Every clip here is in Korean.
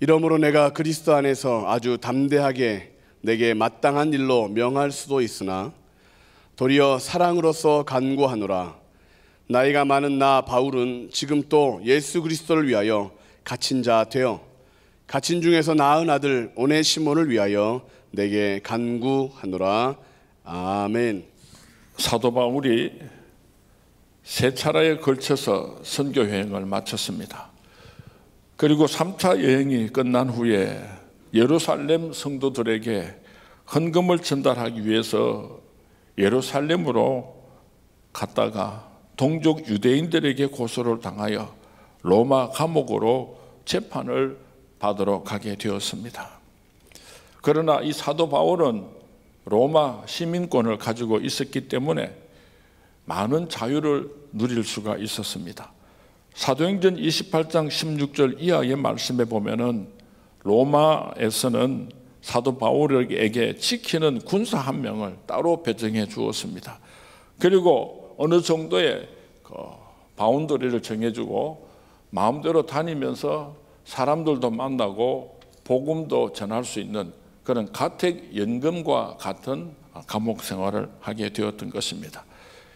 이러므로 내가 그리스도 안에서 아주 담대하게 내게 마땅한 일로 명할 수도 있으나 도리어 사랑으로서 간구하노라. 나이가 많은 나 바울은 지금 또 예수 그리스도를 위하여 갇힌 자 되어 갇힌 중에서 낳은 아들 오네시모를 위하여 내게 간구하노라. 아멘. 사도 바울이 세 차례에 걸쳐서 선교 여행을 마쳤습니다. 그리고 3차 여행이 끝난 후에 예루살렘 성도들에게 헌금을 전달하기 위해서 예루살렘으로 갔다가 동족 유대인들에게 고소를 당하여 로마 감옥으로 재판을 받으러 가게 되었습니다. 그러나 이 사도 바울은 로마 시민권을 가지고 있었기 때문에 많은 자유를 누릴 수가 있었습니다. 사도행전 28장 16절 이하의 말씀에 보면은 로마에서는 사도 바울에게 지키는 군사 한 명을 따로 배정해 주었습니다. 그리고 어느 정도의 바운더리를 정해주고 마음대로 다니면서 사람들도 만나고 복음도 전할 수 있는 그런 가택 연금과 같은 감옥 생활을 하게 되었던 것입니다.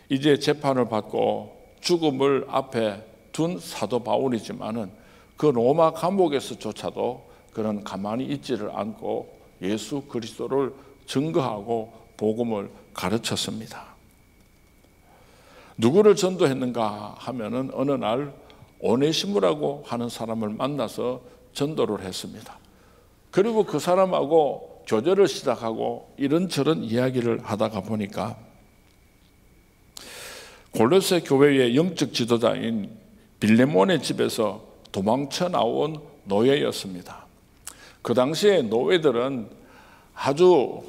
이제 재판을 받고 죽음을 앞에 둔 사도 바울이지만은 그 로마 감옥에서조차도 그런 가만히 있지를 않고 예수 그리스도를 증거하고 복음을 가르쳤습니다. 누구를 전도했는가 하면은 어느 날 오네시모라고 하는 사람을 만나서 전도를 했습니다. 그리고 그 사람하고 교제를 시작하고 이런저런 이야기를 하다가 보니까 골로새 교회의 영적 지도자인 빌레몬의 집에서 도망쳐 나온 노예였습니다. 그 당시에 노예들은 아주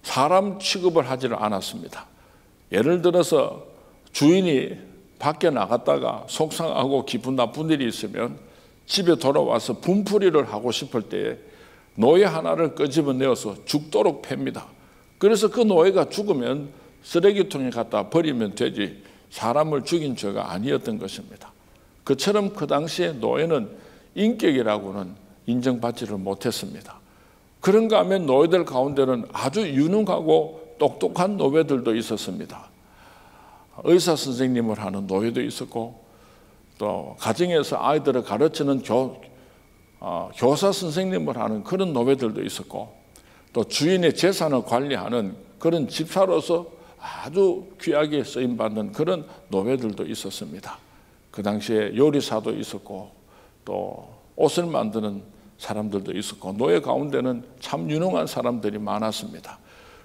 사람 취급을 하지를 않았습니다. 예를 들어서 주인이 밖에 나갔다가 속상하고 기분 나쁜 일이 있으면 집에 돌아와서 분풀이를 하고 싶을 때에 노예 하나를 끄집어내어서 죽도록 팹니다. 그래서 그 노예가 죽으면 쓰레기통에 갖다 버리면 되지 사람을 죽인 죄가 아니었던 것입니다. 그처럼 그 당시에 노예는 인격이라고는 인정받지를 못했습니다. 그런가 하면 노예들 가운데는 아주 유능하고 똑똑한 노예들도 있었습니다. 의사 선생님을 하는 노예도 있었고 또 가정에서 아이들을 가르치는 교사 선생님을 하는 그런 노예들도 있었고 또 주인의 재산을 관리하는 그런 집사로서 아주 귀하게 쓰임받는 그런 노예들도 있었습니다. 그 당시에 요리사도 있었고 또 옷을 만드는 사람들도 있었고 노예 가운데는 참 유능한 사람들이 많았습니다.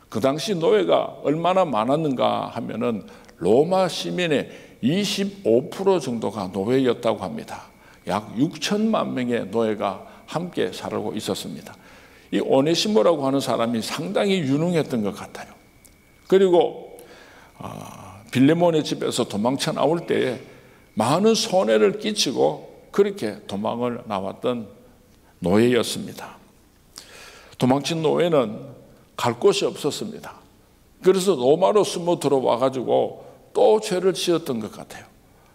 그 당시 노예가 얼마나 많았는가 하면은 로마 시민의 25% 정도가 노예였다고 합니다. 약 6천만 명의 노예가 함께 살고 있었습니다. 이 오네시모라고 하는 사람이 상당히 유능했던 것 같아요. 그리고 빌레몬의 집에서 도망쳐 나올 때에 많은 손해를 끼치고 그렇게 도망을 나왔던 노예였습니다. 도망친 노예는 갈 곳이 없었습니다. 그래서 로마로 숨어 들어와 가지고 또 죄를 지었던 것 같아요.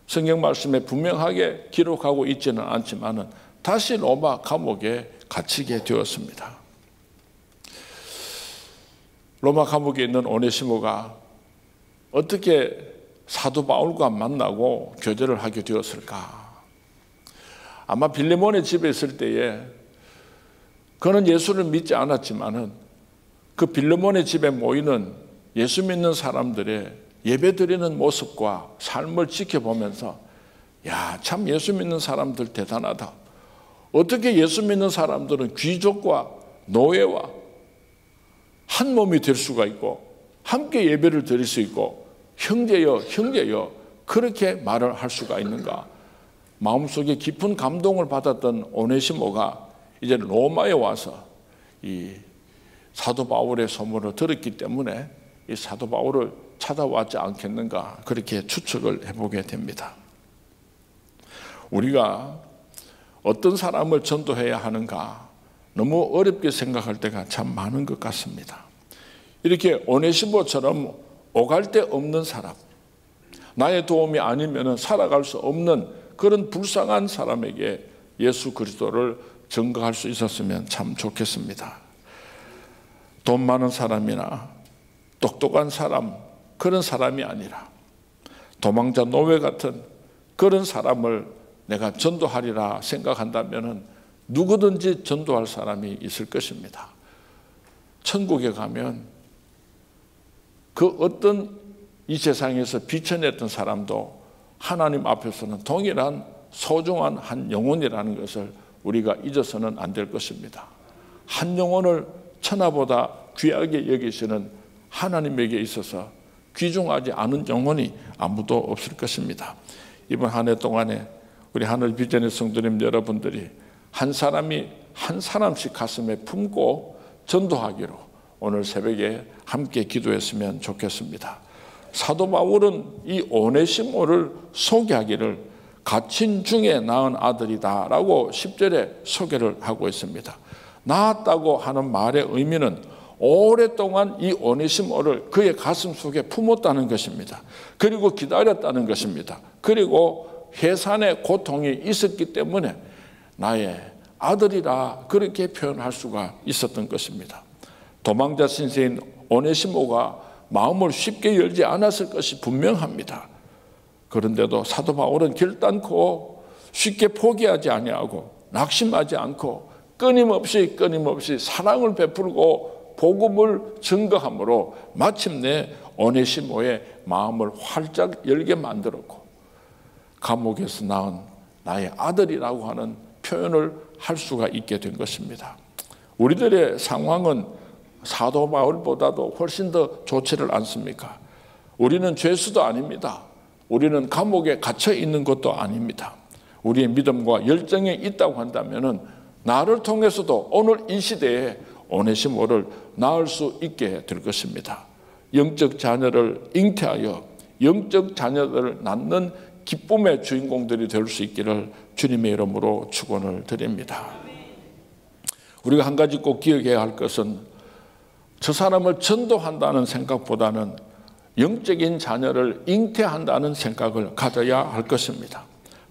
성경 말씀에 분명하게 기록하고 있지는 않지만은 다시 로마 감옥에 갇히게 되었습니다. 로마 감옥에 있는 오네시모가 어떻게 사도 바울과 만나고 교제를 하게 되었을까? 아마 빌레몬의 집에 있을 때에 그는 예수를 믿지 않았지만은 그 빌레몬의 집에 모이는 예수 믿는 사람들의 예배드리는 모습과 삶을 지켜보면서 야, 참 예수 믿는 사람들 대단하다. 어떻게 예수 믿는 사람들은 귀족과 노예와 한 몸이 될 수가 있고 함께 예배를 드릴 수 있고 형제여 형제여 그렇게 말을 할 수가 있는가. 마음속에 깊은 감동을 받았던 오네시모가 이제 로마에 와서 이 사도 바울의 소문을 들었기 때문에 이 사도 바울을 찾아왔지 않겠는가 그렇게 추측을 해보게 됩니다. 우리가 어떤 사람을 전도해야 하는가 너무 어렵게 생각할 때가 참 많은 것 같습니다. 이렇게 오네시모처럼 오갈 데 없는 사람, 나의 도움이 아니면 살아갈 수 없는 그런 불쌍한 사람에게 예수 그리스도를 증거할 수 있었으면 참 좋겠습니다. 돈 많은 사람이나 똑똑한 사람, 그런 사람이 아니라 도망자 노예 같은 그런 사람을 내가 전도하리라 생각한다면 누구든지 전도할 사람이 있을 것입니다. 천국에 가면 그 어떤 이 세상에서 비춰냈던 사람도 하나님 앞에서는 동일한 소중한 한 영혼이라는 것을 우리가 잊어서는 안 될 것입니다. 한 영혼을 천하보다 귀하게 여기시는 하나님에게 있어서 귀중하지 않은 영혼이 아무도 없을 것입니다. 이번 한 해 동안에 우리 하늘 비전의 성도님 여러분들이 한 사람이 한 사람씩 가슴에 품고 전도하기로 오늘 새벽에 함께 기도했으면 좋겠습니다. 사도 바울은 이 오네시모를 소개하기를 갇힌 중에 낳은 아들이다라고 10절에 소개를 하고 있습니다. 낳았다고 하는 말의 의미는 오랫동안 이 오네시모를 그의 가슴 속에 품었다는 것입니다. 그리고 기다렸다는 것입니다. 그리고 해산의 고통이 있었기 때문에 나의 아들이라 그렇게 표현할 수가 있었던 것입니다. 도망자 신세인 오네시모가 마음을 쉽게 열지 않았을 것이 분명합니다. 그런데도 사도 바울은 결단코 쉽게 포기하지 아니하고 낙심하지 않고 끊임없이 사랑을 베풀고 복음을 증거함으로 마침내 오네시모의 마음을 활짝 열게 만들었고 감옥에서 낳은 나의 아들이라고 하는 표현을 할 수가 있게 된 것입니다. 우리들의 상황은 사도 바울보다도 훨씬 더 좋지를 않습니까? 우리는 죄수도 아닙니다. 우리는 감옥에 갇혀 있는 것도 아닙니다. 우리의 믿음과 열정이 있다고 한다면 나를 통해서도 오늘 이 시대에 오네시모를 낳을 수 있게 될 것입니다. 영적 자녀를 잉태하여 영적 자녀들을 낳는 기쁨의 주인공들이 될 수 있기를 주님의 이름으로 축원을 드립니다. 우리가 한 가지 꼭 기억해야 할 것은 저 사람을 전도한다는 생각보다는 영적인 자녀를 잉태한다는 생각을 가져야 할 것입니다.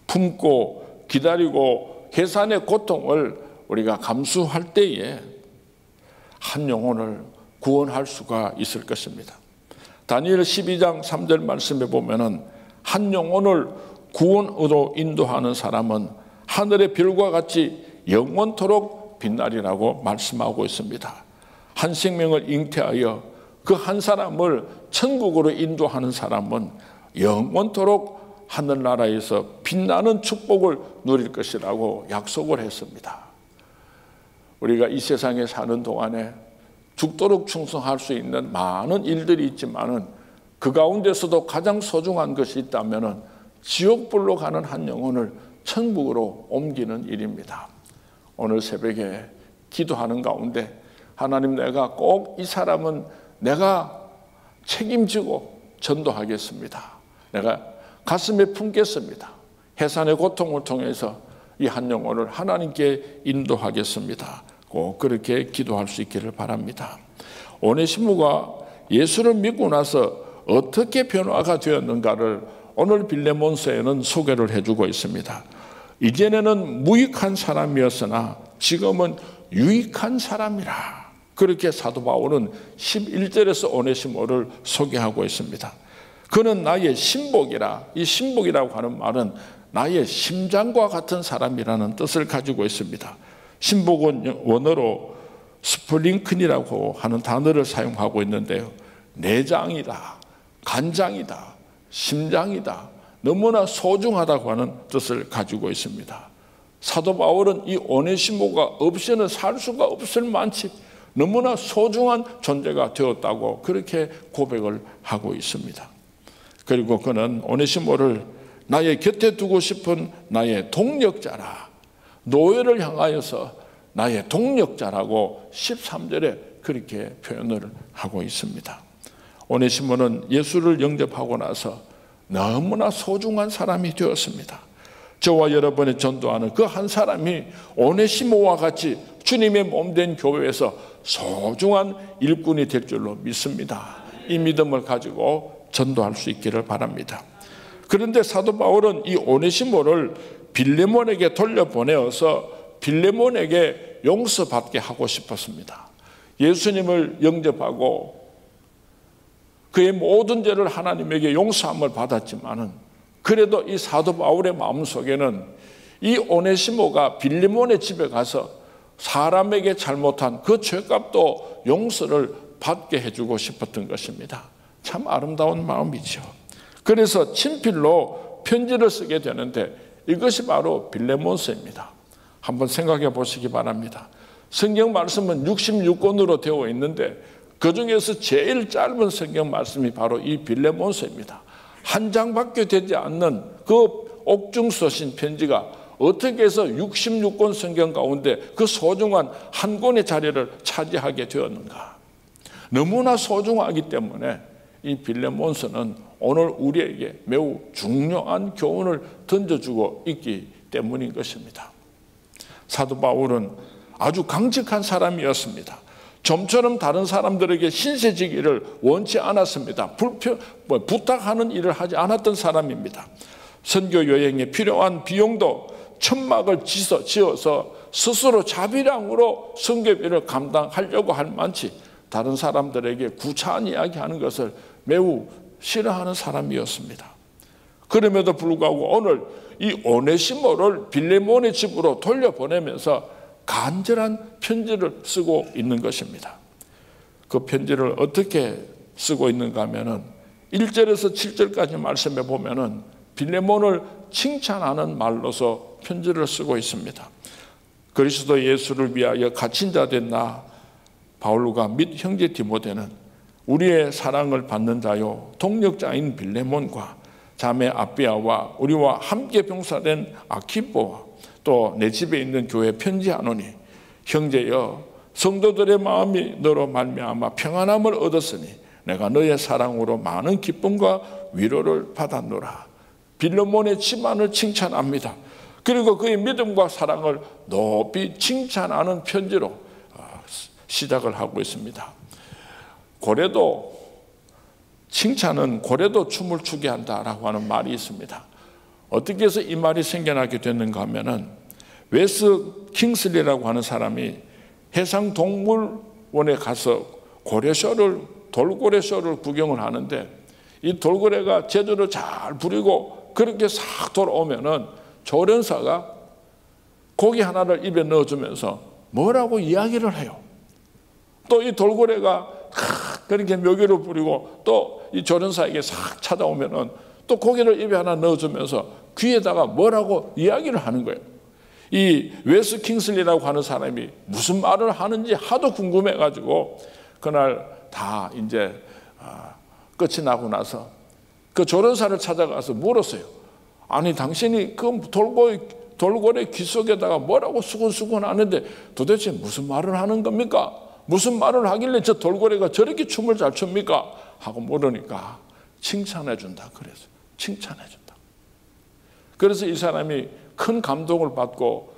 품고 기다리고 해산의 고통을 우리가 감수할 때에 한 영혼을 구원할 수가 있을 것입니다. 다니엘 12장 3절 말씀에 보면은 한 영혼을 구원으로 인도하는 사람은 하늘의 별과 같이 영원토록 빛나리라고 말씀하고 있습니다. 한 생명을 잉태하여 그 한 사람을 천국으로 인도하는 사람은 영원토록 하늘나라에서 빛나는 축복을 누릴 것이라고 약속을 했습니다. 우리가 이 세상에 사는 동안에 죽도록 충성할 수 있는 많은 일들이 있지만은 그 가운데서도 가장 소중한 것이 있다면은 지옥불로 가는 한 영혼을 천국으로 옮기는 일입니다. 오늘 새벽에 기도하는 가운데 하나님, 내가 꼭 이 사람은 내가 책임지고 전도하겠습니다. 내가 가슴에 품겠습니다. 해산의 고통을 통해서 이 한 영혼을 하나님께 인도하겠습니다. 꼭 그렇게 기도할 수 있기를 바랍니다. 오네시모가 예수를 믿고 나서 어떻게 변화가 되었는가를 오늘 빌레몬서에는 소개를 해주고 있습니다. 이전에는 무익한 사람이었으나 지금은 유익한 사람이라, 그렇게 사도 바울은 11절에서 오네시모를 소개하고 있습니다. 그는 나의 신복이라, 이 신복이라고 하는 말은 나의 심장과 같은 사람이라는 뜻을 가지고 있습니다. 신복은 원어로 스플링큰이라고 하는 단어를 사용하고 있는데요, 내장이다, 간장이다, 심장이다, 너무나 소중하다고 하는 뜻을 가지고 있습니다. 사도 바울은 이 오네시모가 없이는 살 수가 없을 만치 너무나 소중한 존재가 되었다고 그렇게 고백을 하고 있습니다. 그리고 그는 오네시모를 나의 곁에 두고 싶은 나의 동력자라, 노예를 향하여서 나의 동력자라고 13절에 그렇게 표현을 하고 있습니다. 오네시모는 예수를 영접하고 나서 너무나 소중한 사람이 되었습니다. 저와 여러분의 전도하는 그 한 사람이 오네시모와 같이 주님의 몸된 교회에서 소중한 일꾼이 될 줄로 믿습니다. 이 믿음을 가지고 전도할 수 있기를 바랍니다. 그런데 사도 바울은 이 오네시모를 빌레몬에게 돌려보내어서 빌레몬에게 용서받게 하고 싶었습니다. 예수님을 영접하고 그의 모든 죄를 하나님에게 용서함을 받았지만은 그래도 이 사도 바울의 마음속에는 이 오네시모가 빌레몬의 집에 가서 사람에게 잘못한 그 죄값도 용서를 받게 해주고 싶었던 것입니다. 참 아름다운 마음이죠. 그래서 친필로 편지를 쓰게 되는데 이것이 바로 빌레몬서입니다. 한번 생각해 보시기 바랍니다. 성경 말씀은 66권으로 되어 있는데 그 중에서 제일 짧은 성경 말씀이 바로 이 빌레몬서입니다. 한 장밖에 되지 않는 그 옥중서신 편지가 어떻게 해서 66권 성경 가운데 그 소중한 한 권의 자리를 차지하게 되었는가? 너무나 소중하기 때문에 이 빌레몬서는 오늘 우리에게 매우 중요한 교훈을 던져주고 있기 때문인 것입니다. 사도 바울은 아주 강직한 사람이었습니다. 좀처럼 다른 사람들에게 신세지기를 원치 않았습니다. 부탁하는 일을 하지 않았던 사람입니다. 선교 여행에 필요한 비용도 천막을 지어서 스스로 자비량으로 선교비를 감당하려고 할 만치 다른 사람들에게 구차한 이야기하는 것을 매우 싫어하는 사람이었습니다. 그럼에도 불구하고 오늘 이 오네시모를 빌레몬의 집으로 돌려보내면서 간절한 편지를 쓰고 있는 것입니다. 그 편지를 어떻게 쓰고 있는가 하면은 1절에서 7절까지 말씀해 보면은 빌레몬을 칭찬하는 말로서 편지를 쓰고 있습니다. 그리스도 예수를 위하여 갇힌 자 된 나 바울과 및 형제 디모데는 우리의 사랑을 받는 자요 동력자인 빌레몬과 자매 아비아와 우리와 함께 병사된 아키포와 또 내 집에 있는 교회 편지하노니 형제여 성도들의 마음이 너로 말미암아 평안함을 얻었으니 내가 너의 사랑으로 많은 기쁨과 위로를 받았노라. 빌레몬의 집안을 칭찬합니다. 그리고 그의 믿음과 사랑을 높이 칭찬하는 편지로 시작을 하고 있습니다. 고래도 칭찬은 고래도 춤을 추게 한다라고 하는 말이 있습니다. 어떻게 해서 이 말이 생겨나게 됐는가 하면은 웨스 킹슬리라고 하는 사람이 해상동물원에 가서 돌고래 쇼를 구경을 하는데 이 돌고래가 제주를 잘 부리고 그렇게 싹 돌아오면은 조련사가 고기 하나를 입에 넣어주면서 뭐라고 이야기를 해요. 또 이 돌고래가 그렇게 묘기를 부리고 또 이 조련사에게 싹 찾아오면은 또 고기를 입에 하나 넣어주면서 귀에다가 뭐라고 이야기를 하는 거예요. 이 웨스 킹슬리라고 하는 사람이 무슨 말을 하는지 하도 궁금해가지고 그날 다 이제 끝이 나고 나서 그 조련사를 찾아가서 물었어요. 아니 당신이 그 돌고래 귀 속에다가 뭐라고 수근수근 하는데 도대체 무슨 말을 하는 겁니까? 무슨 말을 하길래 저 돌고래가 저렇게 춤을 잘 춥니까? 하고 물으니까 칭찬해 준다. 그래서 칭찬해 준다. 그래서 이 사람이 큰 감동을 받고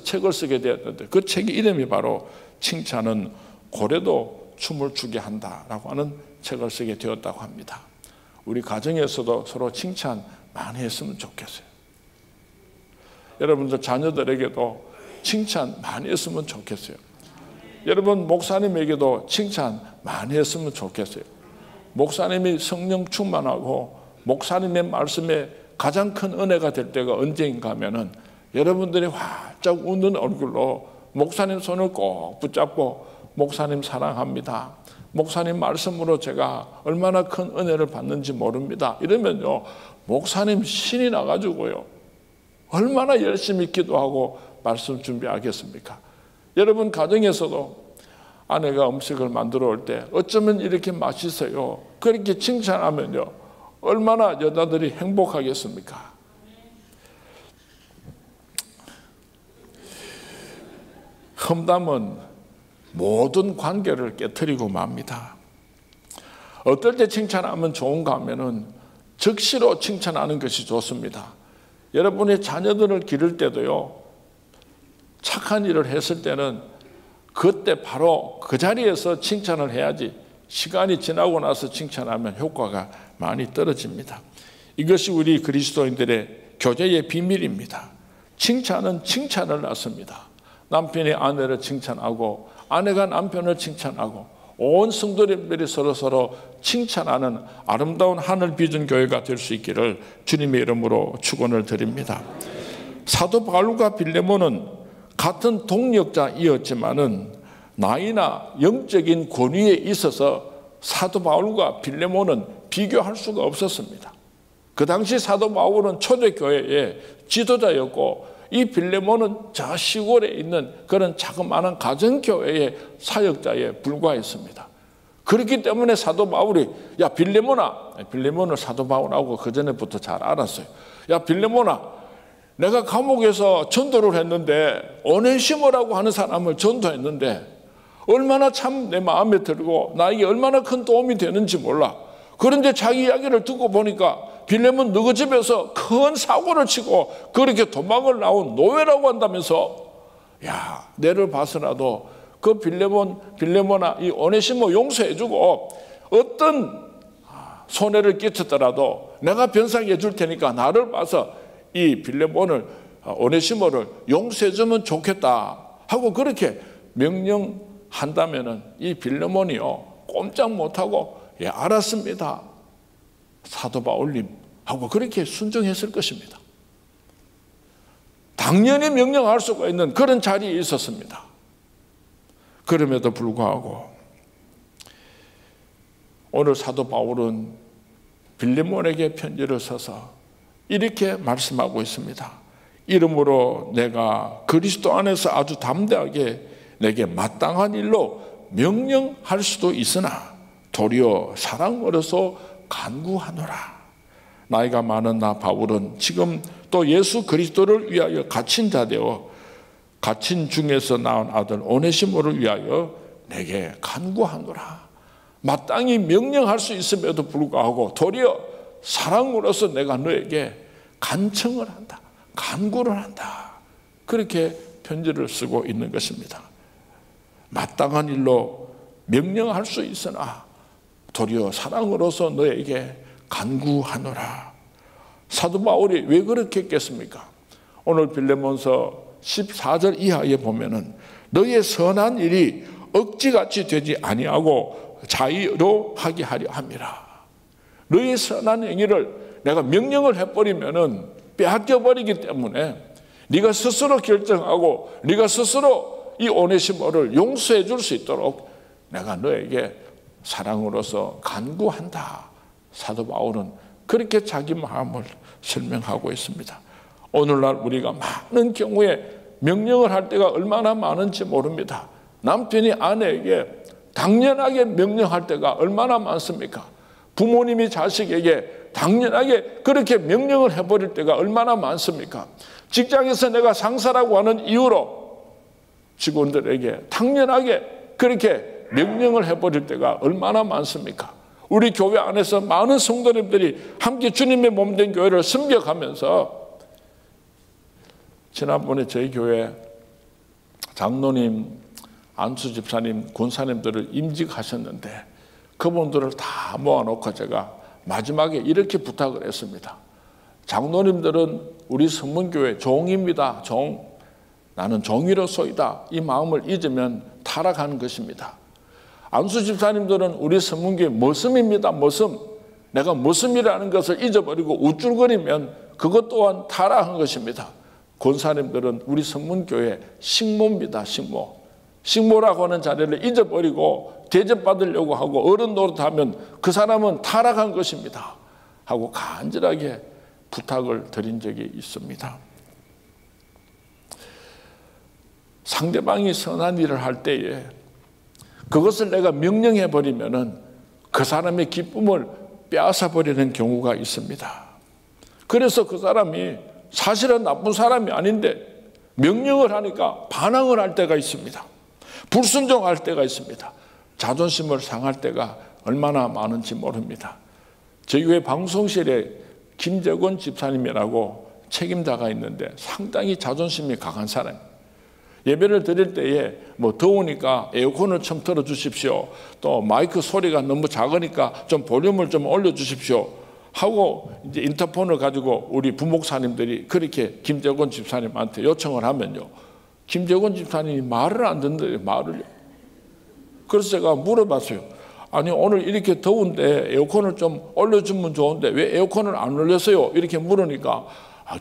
책을 쓰게 되었는데 그 책의 이름이 바로 칭찬은 고래도 춤을 추게 한다라고 하는 책을 쓰게 되었다고 합니다. 우리 가정에서도 서로 칭찬 많이 했으면 좋겠어요. 여러분들 자녀들에게도 칭찬 많이 했으면 좋겠어요. 여러분 목사님에게도 칭찬 많이 했으면 좋겠어요. 목사님이 성령 충만하고 목사님의 말씀에 가장 큰 은혜가 될 때가 언제인가 하면은 여러분들이 활짝 웃는 얼굴로 목사님 손을 꼭 붙잡고 목사님 사랑합니다. 목사님 말씀으로 제가 얼마나 큰 은혜를 받는지 모릅니다. 이러면요 목사님 신이 나가지고요 얼마나 열심히 기도하고 말씀 준비하겠습니까? 여러분 가정에서도 아내가 음식을 만들어 올 때 어쩌면 이렇게 맛있어요. 그렇게 칭찬하면요 얼마나 여자들이 행복하겠습니까? 험담은 모든 관계를 깨트리고 맙니다. 어떨 때 칭찬하면 좋은가 하면은 즉시로 칭찬하는 것이 좋습니다. 여러분의 자녀들을 기를 때도요 착한 일을 했을 때는 그때 바로 그 자리에서 칭찬을 해야지 시간이 지나고 나서 칭찬하면 효과가 많이 떨어집니다. 이것이 우리 그리스도인들의 교제의 비밀입니다. 칭찬은 칭찬을 낳습니다. 남편이 아내를 칭찬하고 아내가 남편을 칭찬하고 온 성도님들이 서로 칭찬하는 아름다운 하늘 비전 교회가 될 수 있기를 주님의 이름으로 축원을 드립니다. 사도 바울과 빌레몬은 같은 동력자이었지만은 나이나 영적인 권위에 있어서 사도 바울과 빌레몬은 비교할 수가 없었습니다. 그 당시 사도 바울은 초대교회의 지도자였고 이 빌레몬은 저 시골에 있는 그런 자그마한 가정교회의 사역자에 불과했습니다. 그렇기 때문에 사도 바울이 야 빌레몬아, 빌레몬을 사도 바울하고 그전에부터 잘 알았어요. 야 빌레몬아, 내가 감옥에서 전도를 했는데 오네시모라고 하는 사람을 전도했는데 얼마나 참 내 마음에 들고 나에게 얼마나 큰 도움이 되는지 몰라. 그런데 자기 이야기를 듣고 보니까 빌레몬 너희 집에서 큰 사고를 치고 그렇게 도망을 나온 노예라고 한다면서 야 내를 봐서라도 그 빌레몬아 이 오네시모 용서해주고 어떤 손해를 끼쳤더라도 내가 변상해 줄 테니까 나를 봐서 이 빌레몬을 오네시모를 용서해주면 좋겠다 하고 그렇게 명령한다면은 이 빌레몬이요 꼼짝 못하고 예 알았습니다 사도 바울님 하고 그렇게 순종했을 것입니다. 당연히 명령할 수가 있는 그런 자리에 있었습니다. 그럼에도 불구하고 오늘 사도 바울은 빌레몬에게 편지를 써서 이렇게 말씀하고 있습니다. 이러므로 내가 그리스도 안에서 아주 담대하게 내게 마땅한 일로 명령할 수도 있으나 도리어 사랑으로서 간구하노라. 나이가 많은 나 바울은 지금 또 예수 그리스도를 위하여 갇힌 자 되어 갇힌 중에서 낳은 아들 오네시모를 위하여 내게 간구하노라. 마땅히 명령할 수 있음에도 불구하고 도리어 사랑으로서 내가 너에게 간청을 한다. 간구를 한다. 그렇게 편지를 쓰고 있는 것입니다. 마땅한 일로 명령할 수 있으나 도리어 사랑으로서 너에게 간구하노라. 사도 바울이 왜 그렇게 했겠습니까? 오늘 빌레몬서 14절 이하에 보면은 너의 선한 일이 억지같이 되지 아니하고 자의로 하게 하려 함이라. 너의 선한 행위를 내가 명령을 해버리면은 빼앗겨 버리기 때문에 네가 스스로 결정하고 네가 스스로 이 오네시모를 용서해 줄 수 있도록 내가 너에게 사랑으로서 간구한다. 사도 바울은 그렇게 자기 마음을 설명하고 있습니다. 오늘날 우리가 많은 경우에 명령을 할 때가 얼마나 많은지 모릅니다. 남편이 아내에게 당연하게 명령할 때가 얼마나 많습니까? 부모님이 자식에게 당연하게 그렇게 명령을 해버릴 때가 얼마나 많습니까? 직장에서 내가 상사라고 하는 이유로 직원들에게 당연하게 그렇게 명령을 해버릴 때가 얼마나 많습니까? 우리 교회 안에서 많은 성도님들이 함께 주님의 몸된 교회를 섬겨가면서 지난번에 저희 교회 장로님, 안수 집사님, 권사님들을 임직하셨는데 그분들을 다 모아놓고 제가 마지막에 이렇게 부탁을 했습니다. 장로님들은 우리 성문교회 종입니다. 종. 나는 종이로서이다. 이 마음을 잊으면 타락하는 것입니다. 안수 집사님들은 우리 성문교회 머슴입니다. 머슴. 내가 머슴이라는 것을 잊어버리고 우쭐거리면 그것 또한 타락한 것입니다. 권사님들은 우리 성문교회 식모입니다. 식모. 식모라고 하는 자리를 잊어버리고 대접받으려고 하고 어른 노릇하면 그 사람은 타락한 것입니다. 하고 간절하게 부탁을 드린 적이 있습니다. 상대방이 선한 일을 할 때에 그것을 내가 명령해버리면은 그 사람의 기쁨을 빼앗아버리는 경우가 있습니다. 그래서 그 사람이 사실은 나쁜 사람이 아닌데 명령을 하니까 반항을 할 때가 있습니다. 불순종할 때가 있습니다. 자존심을 상할 때가 얼마나 많은지 모릅니다. 저희 교회 방송실에 김재권 집사님이라고 책임자가 있는데 상당히 자존심이 강한 사람. 예배를 드릴 때에 뭐 더우니까 에어컨을 좀 틀어주십시오. 또 마이크 소리가 너무 작으니까 좀 볼륨을 좀 올려주십시오. 하고 이제 인터폰을 가지고 우리 부목사님들이 그렇게 김재권 집사님한테 요청을 하면요, 김재권 집사님이 말을 안 듣는데요, 말을요. 그래서 제가 물어봤어요. 아니, 오늘 이렇게 더운데 에어컨을 좀 올려주면 좋은데 왜 에어컨을 안 올렸어요? 이렇게 물으니까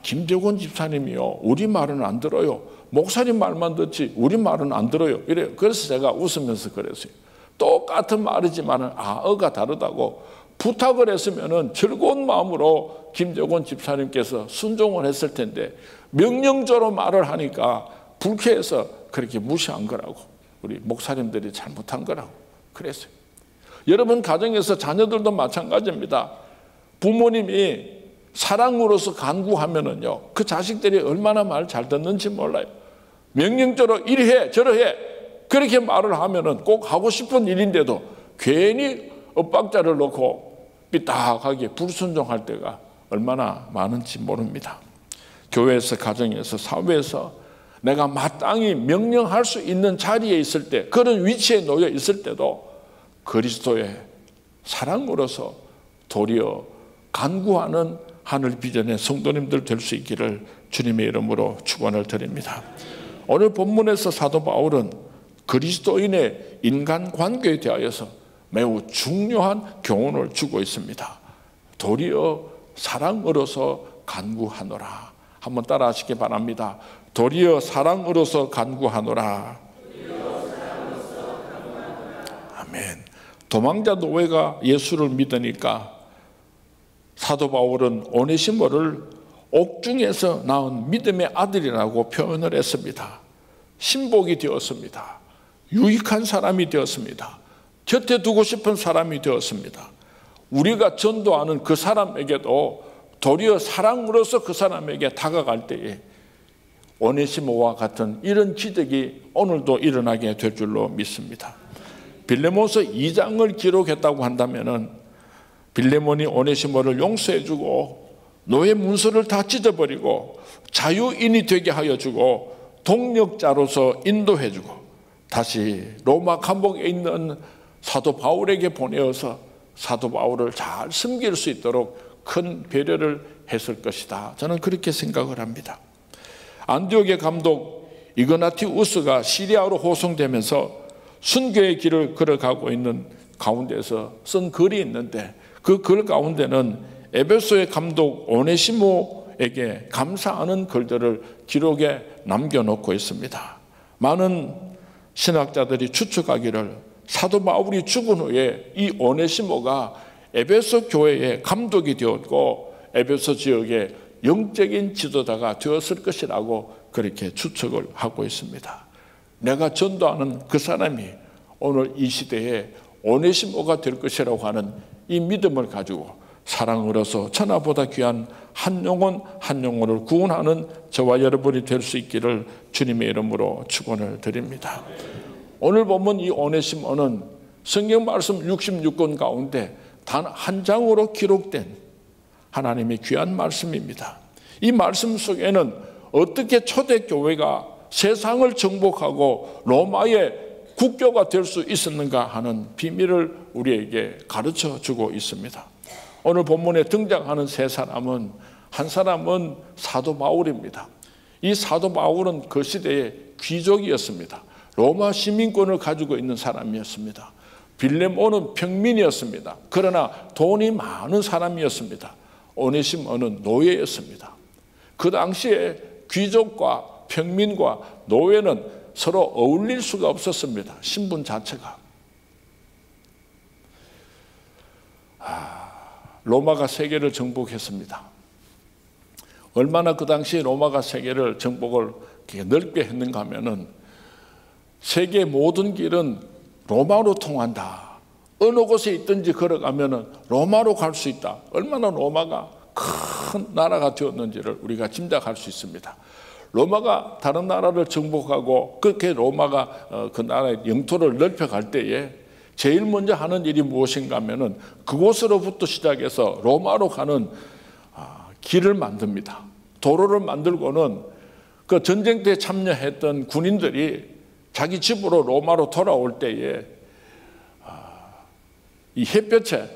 김재권 집사님이요, 우리 말은 안 들어요. 목사님 말만 듣지 우리 말은 안 들어요. 이래요. 그래서 제가 웃으면서 그랬어요. 똑같은 말이지만 어가 다르다고. 부탁을 했으면 즐거운 마음으로 김재권 집사님께서 순종을 했을 텐데 명령조로 말을 하니까 불쾌해서 그렇게 무시한 거라고. 우리 목사님들이 잘못한 거라고 그랬어요. 여러분 가정에서 자녀들도 마찬가지입니다. 부모님이 사랑으로서 간구하면은요, 그 자식들이 얼마나 말 잘 듣는지 몰라요. 명령대로 이리해 저리해 그렇게 말을 하면은 꼭 하고 싶은 일인데도 괜히 엇박자를 놓고 삐딱하게 불순종할 때가 얼마나 많은지 모릅니다. 교회에서, 가정에서, 사회에서 내가 마땅히 명령할 수 있는 자리에 있을 때, 그런 위치에 놓여 있을 때도 그리스도의 사랑으로서 도리어 간구하는 하늘 비전의 성도님들 될 수 있기를 주님의 이름으로 축원을 드립니다. 오늘 본문에서 사도 바울은 그리스도인의 인간관계에 대하여서 매우 중요한 교훈을 주고 있습니다. 도리어 사랑으로서 간구하노라. 한번 따라 하시기 바랍니다. 도리어 사랑으로서 간구하노라. 아멘. 도망자 노예가 예수를 믿으니까 사도 바울은 오네시모를 옥중에서 낳은 믿음의 아들이라고 표현을 했습니다. 신복이 되었습니다. 유익한 사람이 되었습니다. 곁에 두고 싶은 사람이 되었습니다. 우리가 전도하는 그 사람에게도 도리어 사랑으로서 그 사람에게 다가갈 때에 오네시모와 같은 이런 기적이 오늘도 일어나게 될 줄로 믿습니다. 빌레몬서 2장을 기록했다고 한다면은 빌레몬이 오네시모를 용서해주고 노예 문서를 다 찢어버리고 자유인이 되게 하여주고 동력자로서 인도해주고 다시 로마 감옥에 있는 사도 바울에게 보내어서 사도 바울을 잘 섬길 수 있도록 큰 배려를 했을 것이다. 저는 그렇게 생각을 합니다. 안디옥의 감독 이그나티우스가 시리아로 호송되면서 순교의 길을 걸어가고 있는 가운데서 쓴 글이 있는데 그 글 가운데는 에베소의 감독 오네시모에게 감사하는 글들을 기록에 남겨놓고 있습니다. 많은 신학자들이 추측하기를 사도 바울이 죽은 후에 이 오네시모가 에베소 교회의 감독이 되었고 에베소 지역의 영적인 지도자가 되었을 것이라고 그렇게 추측을 하고 있습니다. 내가 전도하는 그 사람이 오늘 이 시대에 오네시모가 될 것이라고 하는 이 믿음을 가지고 사랑으로서 천하보다 귀한 한 영혼 한 영혼을 구원하는 저와 여러분이 될 수 있기를 주님의 이름으로 축원을 드립니다. 오늘 보면 이 오네시모는 성경 말씀 66권 가운데 단 한 장으로 기록된 하나님의 귀한 말씀입니다. 이 말씀 속에는 어떻게 초대교회가 세상을 정복하고 로마의 국교가 될 수 있었는가 하는 비밀을 우리에게 가르쳐 주고 있습니다. 오늘 본문에 등장하는 세 사람은, 한 사람은 사도 바울입니다. 이 사도 바울은 그 시대의 귀족이었습니다. 로마 시민권을 가지고 있는 사람이었습니다. 빌레몬은 평민이었습니다. 그러나 돈이 많은 사람이었습니다. 오네시모는 노예였습니다. 그 당시에 귀족과 평민과 노예는 서로 어울릴 수가 없었습니다. 신분 자체가. 로마가 세계를 정복했습니다. 얼마나 그 당시 로마가 세계를 정복을 넓게 했는가 하면은 세계 모든 길은 로마로 통한다. 어느 곳에 있든지 걸어가면은 로마로 갈 수 있다. 얼마나 로마가 큰 나라가 되었는지를 우리가 짐작할 수 있습니다. 로마가 다른 나라를 정복하고 그렇게 로마가 그 나라의 영토를 넓혀갈 때에 제일 먼저 하는 일이 무엇인가 하면은 그곳으로부터 시작해서 로마로 가는 길을 만듭니다. 도로를 만들고는 그 전쟁 때 참여했던 군인들이 자기 집으로 로마로 돌아올 때에 이 햇볕에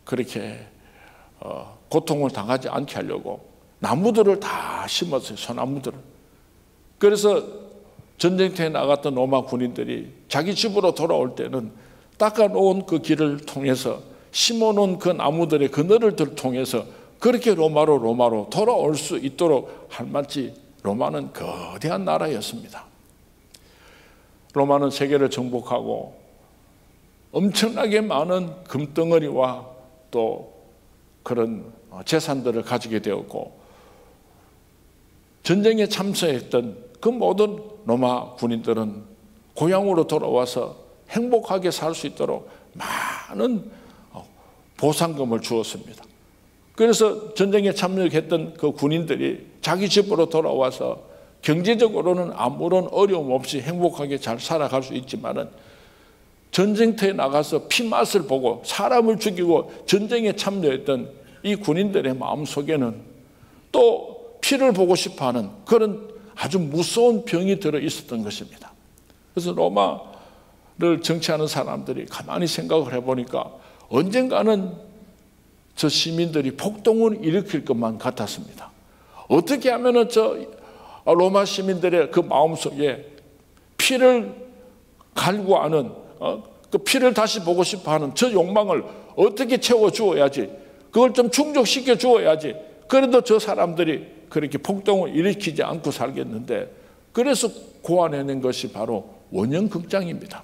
그렇게 고통을 당하지 않게 하려고 나무들을 다 심었어요. 소나무들을. 그래서 전쟁터에 나갔던 로마 군인들이 자기 집으로 돌아올 때는 닦아놓은 그 길을 통해서 심어놓은 그 나무들의 그늘을 통해서 그렇게 로마로 돌아올 수 있도록 할 만치 로마는 거대한 나라였습니다. 로마는 세계를 정복하고 엄청나게 많은 금덩어리와 또 그런 재산들을 가지게 되었고, 전쟁에 참석했던 그 모든 로마 군인들은 고향으로 돌아와서 행복하게 살 수 있도록 많은 보상금을 주었습니다. 그래서 전쟁에 참여했던 그 군인들이 자기 집으로 돌아와서 경제적으로는 아무런 어려움 없이 행복하게 잘 살아갈 수 있지만은, 전쟁터에 나가서 피맛을 보고 사람을 죽이고 전쟁에 참여했던 이 군인들의 마음속에는 또 피를 보고 싶어하는 그런 아주 무서운 병이 들어 있었던 것입니다. 그래서 로마를 정치하는 사람들이 가만히 생각을 해보니까 언젠가는 저 시민들이 폭동을 일으킬 것만 같았습니다. 어떻게 하면은 저 로마 시민들의 그 마음속에 피를 갈구하는 그 피를 다시 보고 싶어하는 저 욕망을 어떻게 채워 주어야지, 그걸 좀 충족시켜 주어야지, 그래도 저 사람들이 그렇게 폭동을 일으키지 않고 살겠는데, 그래서 고안해낸 것이 바로 원형극장입니다.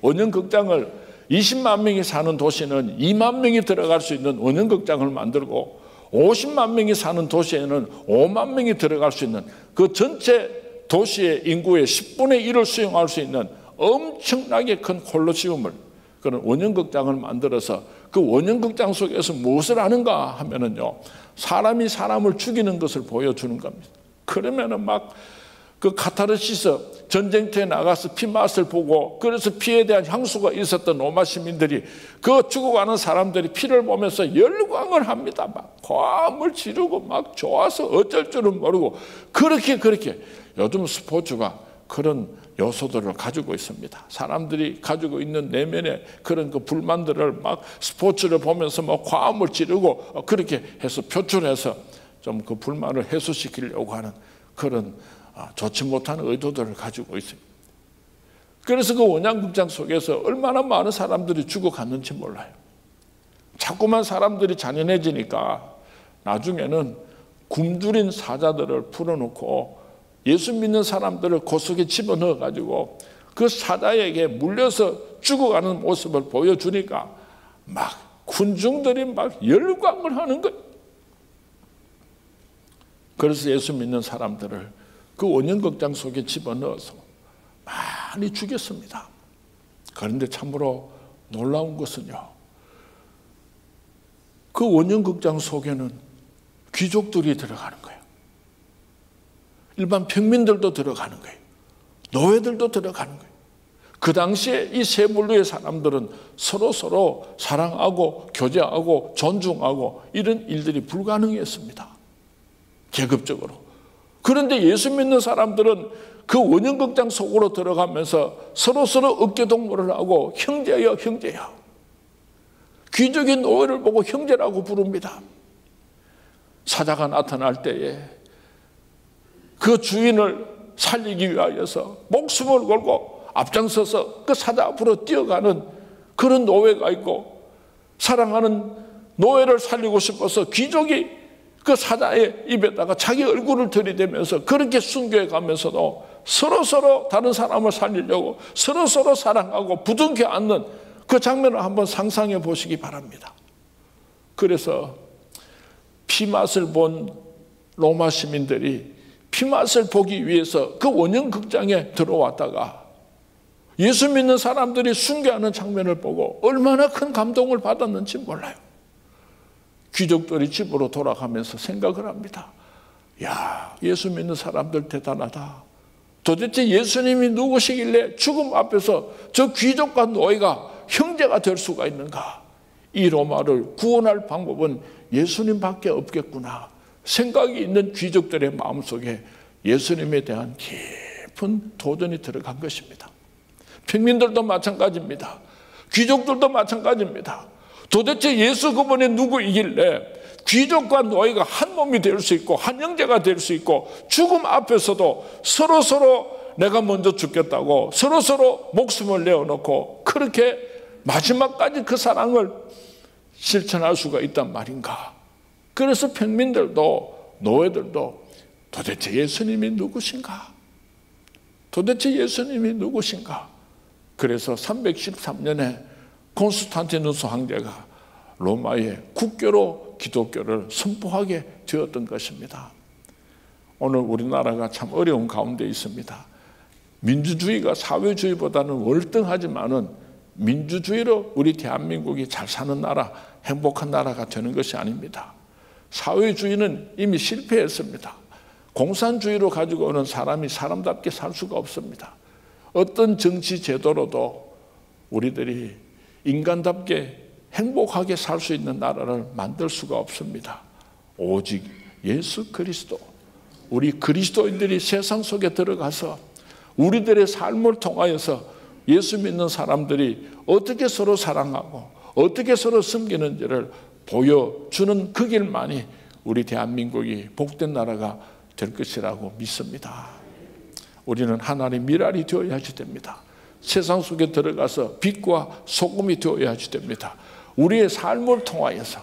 원형극장을 20만 명이 사는 도시는 2만 명이 들어갈 수 있는 원형극장을 만들고, 50만 명이 사는 도시에는 5만 명이 들어갈 수 있는 그 전체 도시의 인구의 10분의 1을 수용할 수 있는 엄청나게 큰 콜로세움을, 그런 원형극장을 만들어서 그 원형극장 속에서 무엇을 하는가 하면은요, 사람이 사람을 죽이는 것을 보여주는 겁니다. 그러면은 막 그 카타르시스, 전쟁터에 나가서 피맛을 보고 그래서 피에 대한 향수가 있었던 로마 시민들이 그 죽어가는 사람들이 피를 보면서 열광을 합니다. 막 고함을 지르고 막 좋아서 어쩔 줄은 모르고, 그렇게 요즘 스포츠가 그런 요소들을 가지고 있습니다. 사람들이 가지고 있는 내면의 그런 그 불만들을 막 스포츠를 보면서 막 고함을 지르고 그렇게 해서 표출해서 좀 그 불만을 해소시키려고 하는 그런 좋지 못한 의도들을 가지고 있습니다. 그래서 그 원형극장 속에서 얼마나 많은 사람들이 죽어갔는지 몰라요. 자꾸만 사람들이 잔인해지니까 나중에는 굶주린 사자들을 풀어놓고 예수 믿는 사람들을 그 속에 집어넣어가지고 그 사자에게 물려서 죽어가는 모습을 보여주니까 막 군중들이 막 열광을 하는 거예요. 그래서 예수 믿는 사람들을 그 원형극장 속에 집어넣어서 많이 죽였습니다. 그런데 참으로 놀라운 것은요, 그 원형극장 속에는 귀족들이 들어가는 거예요. 일반 평민들도 들어가는 거예요. 노예들도 들어가는 거예요. 그 당시에 이 세 분류의 사람들은 서로 사랑하고 교제하고 존중하고 이런 일들이 불가능했습니다. 계급적으로. 그런데 예수 믿는 사람들은 그 원형극장 속으로 들어가면서 서로 어깨동무를 하고 형제여. 귀족인 노예를 보고 형제라고 부릅니다. 사자가 나타날 때에 그 주인을 살리기 위하여서 목숨을 걸고 앞장서서 그 사자 앞으로 뛰어가는 그런 노예가 있고, 사랑하는 노예를 살리고 싶어서 귀족이 그 사자의 입에다가 자기 얼굴을 들이대면서 그렇게 순교해 가면서도 서로 다른 사람을 살리려고 서로 사랑하고 부둥켜 안는 그 장면을 한번 상상해 보시기 바랍니다. 그래서 피맛을 본 로마 시민들이 피맛을 보기 위해서 그 원형극장에 들어왔다가 예수 믿는 사람들이 순교하는 장면을 보고 얼마나 큰 감동을 받았는지 몰라요. 귀족들이 집으로 돌아가면서 생각을 합니다. 야, 예수 믿는 사람들 대단하다. 도대체 예수님이 누구시길래 죽음 앞에서 저 귀족과 노예가 형제가 될 수가 있는가? 이 로마를 구원할 방법은 예수님밖에 없겠구나 생각이 있는 귀족들의 마음속에 예수님에 대한 깊은 도전이 들어간 것입니다. 평민들도 마찬가지입니다. 귀족들도 마찬가지입니다. 도대체 예수 그분이 누구이길래 귀족과 노예가 한 몸이 될 수 있고 한 형제가 될 수 있고 죽음 앞에서도 서로 내가 먼저 죽겠다고 서로 목숨을 내어놓고 그렇게 마지막까지 그 사랑을 실천할 수가 있단 말인가. 그래서 평민들도 노예들도 도대체 예수님이 누구신가? 도대체 예수님이 누구신가? 그래서 313년에 콘스탄티누스 황제가 로마의 국교로 기독교를 선포하게 되었던 것입니다. 오늘 우리나라가 참 어려운 가운데 있습니다. 민주주의가 사회주의보다는 월등하지만은 민주주의로 우리 대한민국이 잘 사는 나라, 행복한 나라가 되는 것이 아닙니다. 사회주의는 이미 실패했습니다. 공산주의로 가지고 오는 사람이 사람답게 살 수가 없습니다. 어떤 정치 제도로도 우리들이 인간답게 행복하게 살 수 있는 나라를 만들 수가 없습니다. 오직 예수 그리스도, 우리 그리스도인들이 세상 속에 들어가서 우리들의 삶을 통하여서 예수 믿는 사람들이 어떻게 서로 사랑하고 어떻게 서로 섬기는지를 보여주는 그 길만이 우리 대한민국이 복된 나라가 될 것이라고 믿습니다. 우리는 하나님의 미랄이 되어야지 됩니다. 세상 속에 들어가서 빛과 소금이 되어야지 됩니다. 우리의 삶을 통하여서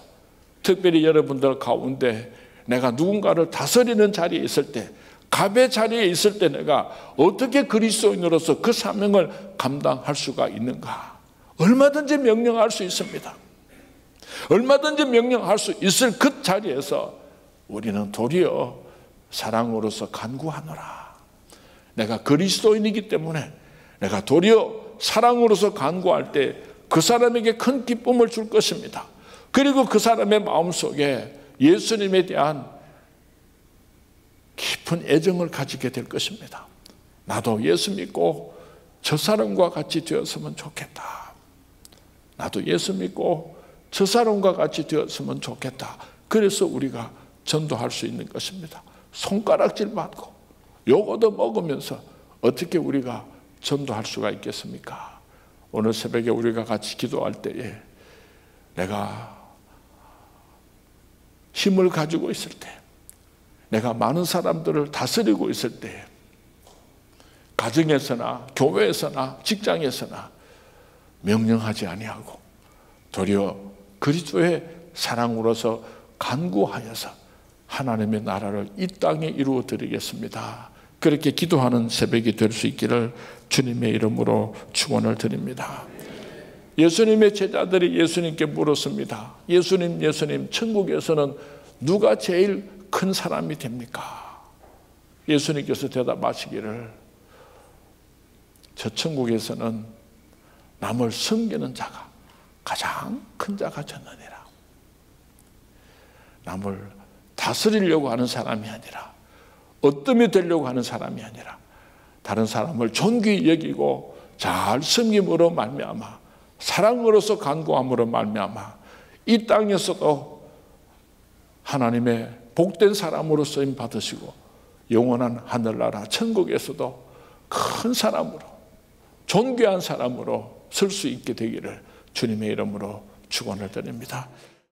특별히 여러분들 가운데 내가 누군가를 다스리는 자리에 있을 때, 갑의 자리에 있을 때 내가 어떻게 그리스도인으로서 그 사명을 감당할 수가 있는가? 얼마든지 명령할 수 있습니다. 얼마든지 명령할 수 있을 그 자리에서 우리는 도리어 사랑으로서 간구하노라. 내가 그리스도인이기 때문에 내가 도리어 사랑으로서 간구할 때 그 사람에게 큰 기쁨을 줄 것입니다. 그리고 그 사람의 마음속에 예수님에 대한 깊은 애정을 가지게 될 것입니다. 나도 예수 믿고 저 사람과 같이 되었으면 좋겠다. 나도 예수 믿고 저 사람과 같이 되었으면 좋겠다. 그래서 우리가 전도할 수 있는 것입니다. 손가락질 받고 요거도 먹으면서 어떻게 우리가 전도할 수가 있겠습니까? 오늘 새벽에 우리가 같이 기도할 때에 내가 힘을 가지고 있을 때, 내가 많은 사람들을 다스리고 있을 때, 가정에서나 교회에서나 직장에서나 명령하지 아니하고 도리어 그리스도의 사랑으로서 간구하여서 하나님의 나라를 이 땅에 이루어 드리겠습니다. 그렇게 기도하는 새벽이 될 수 있기를 주님의 이름으로 축원을 드립니다. 예수님의 제자들이 예수님께 물었습니다. 예수님, 천국에서는 누가 제일 큰 사람이 됩니까? 예수님께서 대답하시기를, 저 천국에서는 남을 섬기는 자가 가장 큰 자가 되느니라. 남을 다스리려고 하는 사람이 아니라, 어뜸이 되려고 하는 사람이 아니라, 다른 사람을 존귀히 여기고 잘 섬김으로 말미암아, 사랑으로서 간구함으로 말미암아 이 땅에서도 하나님의 복된 사람으로 쓰임 받으시고 영원한 하늘나라 천국에서도 큰 사람으로, 존귀한 사람으로 설 수 있게 되기를 주님의 이름으로 축원을 드립니다.